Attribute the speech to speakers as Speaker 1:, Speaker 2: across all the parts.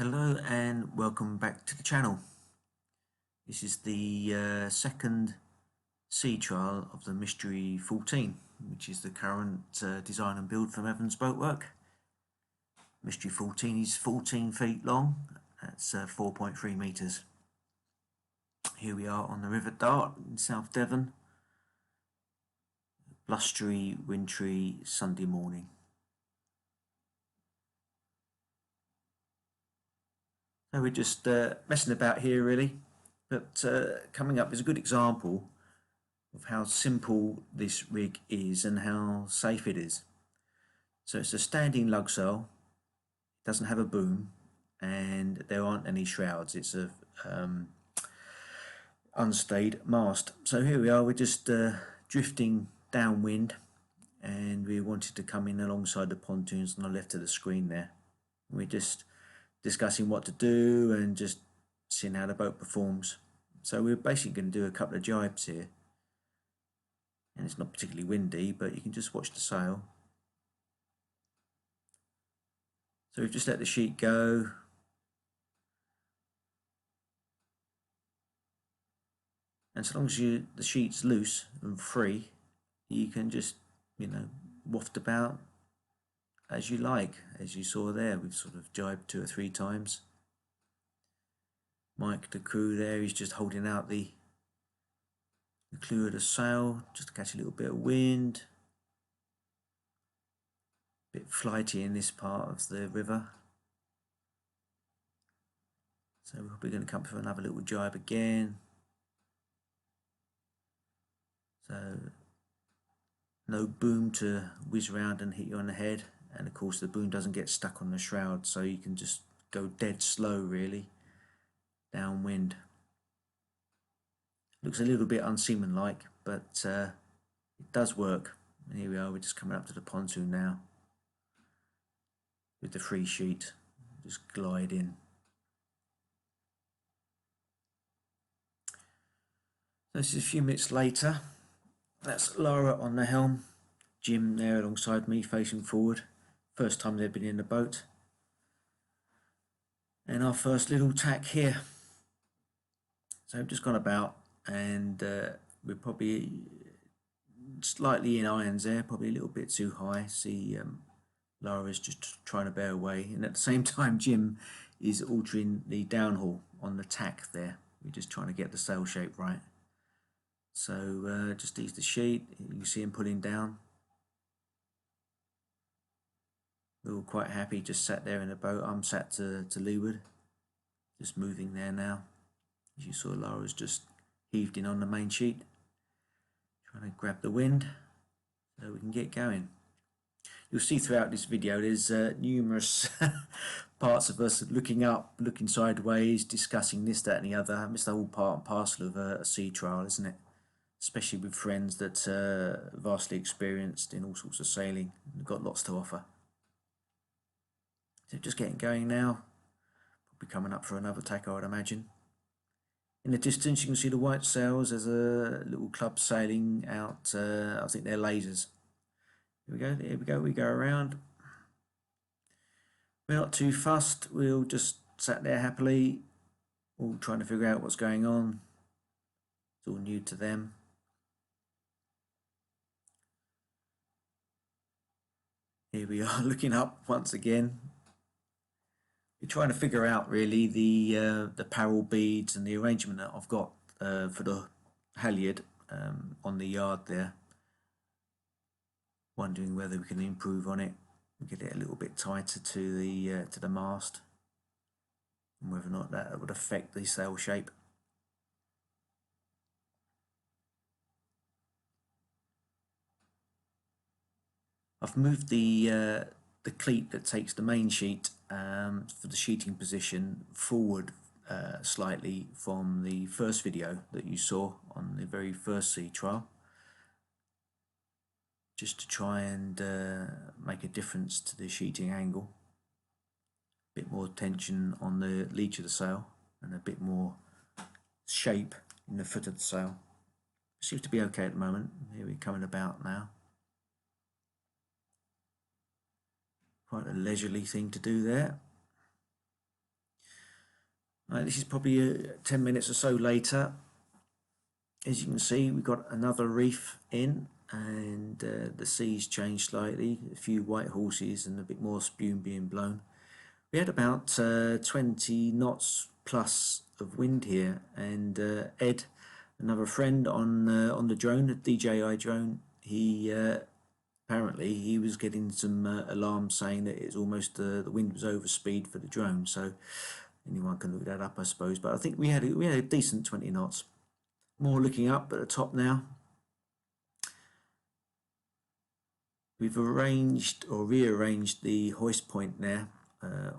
Speaker 1: Hello and welcome back to the channel. This is the second sea trial of the Mystery 14, which is the current design and build from Evans Boatwork. Mystery 14 is 14 feet long, that's 4.3 metres. Here we are on the River Dart in South Devon. Blustery, wintry Sunday morning. So we're just messing about here really, but coming up is a good example of how simple this rig is and how safe it is. So it's a standing lug sail, it doesn't have a boom, and there aren't any shrouds. It's a unstayed mast. So here we are, we're just drifting downwind, and we wanted to come in alongside the pontoons on the left of the screen there. We're just discussing what to do and just seeing how the boat performs. So we're basically going to do a couple of jibes here, and it's not particularly windy, but you can just watch the sail. So we've just let the sheet go, and so long as the sheet's loose and free, you can just, waft about as you like. As you saw there, we've sort of jibed 2 or 3 times. Mike, the crew there, he's just holding out the clew of the sail just to catch a little bit of wind. A bit flighty in this part of the river. So we're probably going to come for another little jibe again. So no boom to whiz around and hit you on the head, and of course the boom doesn't get stuck on the shroud, so you can just go dead slow really downwind. Looks a little bit unseamanlike, but it does work. And here we are, we're just coming up to the pontoon now with the free sheet, just glide in. So this is a few minutes later. That's Laura on the helm, Jim there alongside me facing forward. First time they've been in the boat. And our first little tack here. So I've just gone about, and we're probably slightly in irons there, probably a little bit too high. See, Laura's just trying to bear away, and at the same time Jim is altering the downhaul on the tack there. We're just trying to get the sail shape right. So just ease the sheet, you can see him pulling down. We're all quite happy, just sat there in the boat. I'm sat to leeward, just moving there now. As you saw, Laura's just heaved in on the main sheet, trying to grab the wind so we can get going. You'll see throughout this video there's numerous parts of us looking up, looking sideways, discussing this, that and the other. It's the whole part and parcel of a sea trial, isn't it? Especially with friends that are vastly experienced in all sorts of sailing and got lots to offer. So just getting going now, probably coming up for another tack, I would imagine. In the distance you can see the white sails. There's a little club sailing out, I think they're lasers. Here we go, there we go, we go around. We're not too fussed, we'll just sat there happily, all trying to figure out what's going on. It's all new to them. Here we are looking up once again. We're trying to figure out really the parrel beads and the arrangement that I've got for the halyard on the yard there. Wondering whether we can improve on it, get it a little bit tighter to the mast, and whether or not that would affect the sail shape. I've moved the cleat that takes the main sheet for the sheeting position forward slightly from the first video that you saw on the very first sea trial, just to try and make a difference to the sheeting angle. A bit more tension on the leach of the sail and a bit more shape in the foot of the sail. Seems to be okay at the moment. Here we're coming about now. Quite a leisurely thing to do there. This is probably 10 minutes or so later. As you can see, we've got another reef in, and the sea's changed slightly. A few white horses and a bit more spume being blown. We had about 20 knots plus of wind here, and Ed, another friend on the drone, the DJI drone, he apparently he was getting some alarms saying that it's almost the wind was over speed for the drone. So anyone can look that up, I suppose. But I think we had a decent 20 knots. More looking up at the top now. We've arranged or rearranged the hoist point there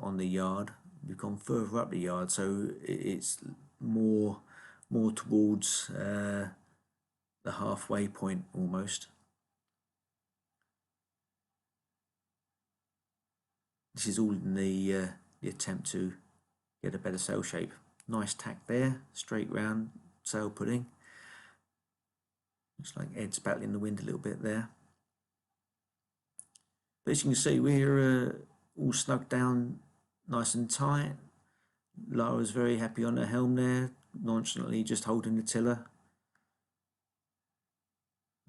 Speaker 1: on the yard. We've gone further up the yard, so it's more towards the halfway point almost. This is all in the attempt to get a better sail shape. Nice tack there, straight round sail pudding. Looks like Ed's battling the wind a little bit there. But as you can see, we're all snugged down nice and tight. Lara's very happy on her helm there, nonchalantly just holding the tiller.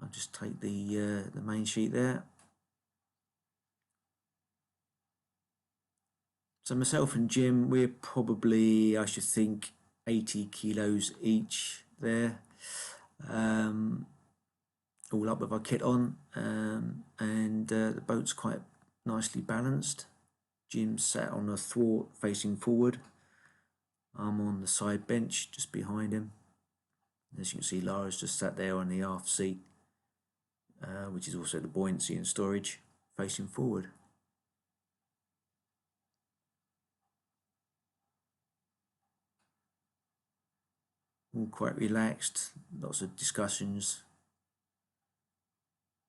Speaker 1: I'll just take the main sheet there. So myself and Jim, we're probably, I should think, 80 kilos each there. All up with our kit on, and the boat's quite nicely balanced. Jim's sat on a thwart facing forward. I'm on the side bench just behind him. As you can see, Lara's just sat there on the aft seat, which is also the buoyancy and storage, facing forward. All quite relaxed, lots of discussions,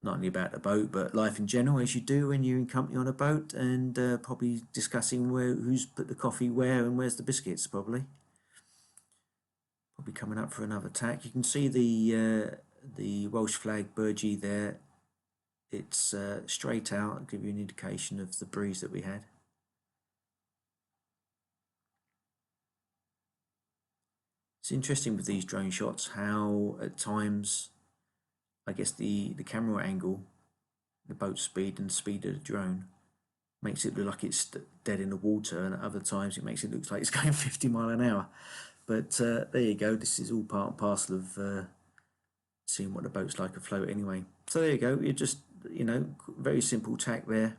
Speaker 1: not only about the boat but life in general, as you do when you're in company on a boat, and probably discussing who's put the coffee where and where's the biscuits. Probably coming up for another tack. You can see the Welsh flag burgee there. It's straight out. I'll give you an indication of the breeze that we had. It's interesting with these drone shots how at times, I guess the camera angle, the boat speed and the speed of the drone makes it look like it's dead in the water, and at other times it makes it look like it's going 50 miles an hour. But there you go, this is all part and parcel of seeing what the boat's like afloat anyway. So there you go, you're just, very simple tack there.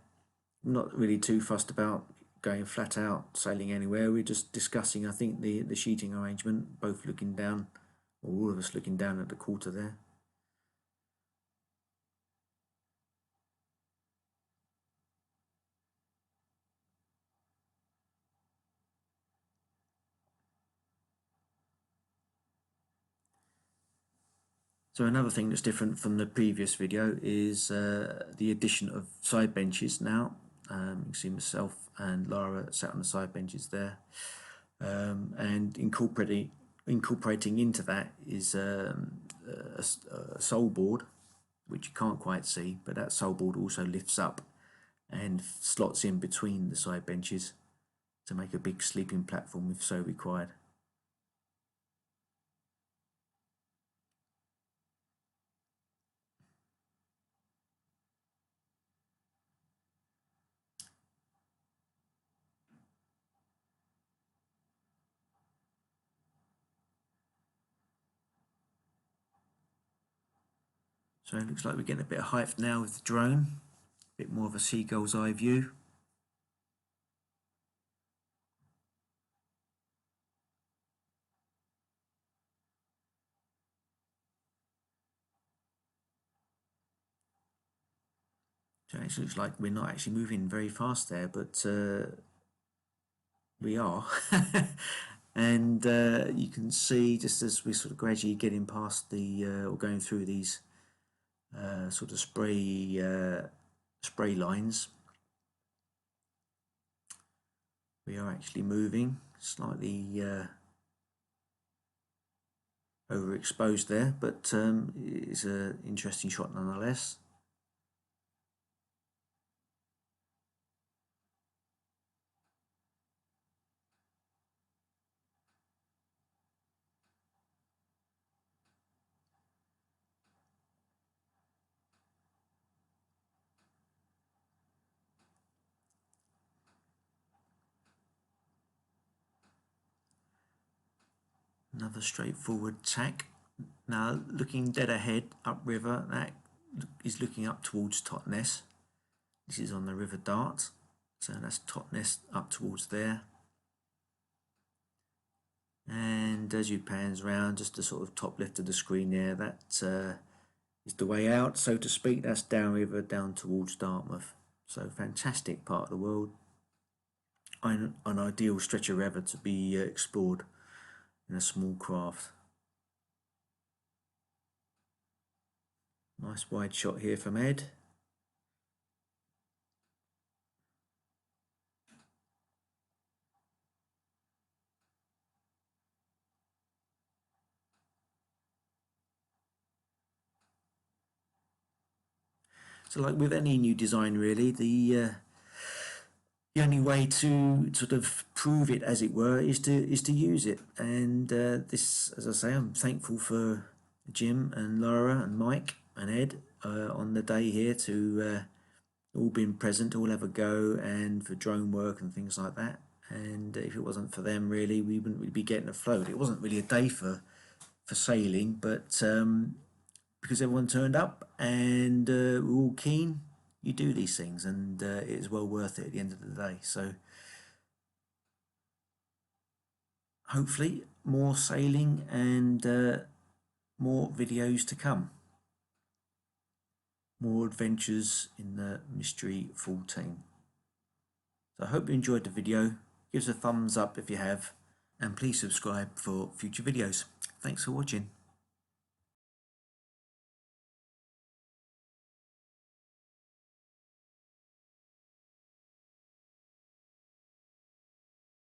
Speaker 1: I'm not really too fussed about going flat out sailing anywhere. We're just discussing, I think, the sheeting arrangement, both looking down, or all of us looking down at the quarter there. So another thing that's different from the previous video is the addition of side benches now. You can see myself and Lara sat on the side benches there, and incorporating into that is a sole board, which you can't quite see, but that sole board also lifts up and slots in between the side benches to make a big sleeping platform if so required. So it looks like we're getting a bit of height now with the drone, a bit more of a seagull's eye view. So it actually looks like we're not actually moving very fast there, but we are. And you can see just as we're sort of gradually getting past the or going through these sort of spray lines, we are actually moving slightly overexposed there, but it's an interesting shot nonetheless. Another straightforward tack. Now looking dead ahead upriver, that is looking up towards Totnes. This is on the River Dart, so that's Totnes up towards there. And as you pans round, just the sort of top left of the screen there, that is the way out, so to speak. That's downriver down towards Dartmouth. So fantastic part of the world. An ideal stretch of river to be explored in a small craft. Nice wide shot here from Ed. So like with any new design really, the only way to sort of prove it, as it were, is to use it. And this, as I say, I'm thankful for Jim and Laura and Mike and Ed on the day here to all been present, all have a go, and for drone work and things like that. And if it wasn't for them, really, we wouldn't really be getting afloat. It wasn't really a day for sailing, but because everyone turned up and we're all keen, you do these things, and it is well worth it at the end of the day. So hopefully more sailing and more videos to come, more adventures in the Mystery 14. So I hope you enjoyed the video. Give us a thumbs up if you have, and please subscribe for future videos. Thanks for watching.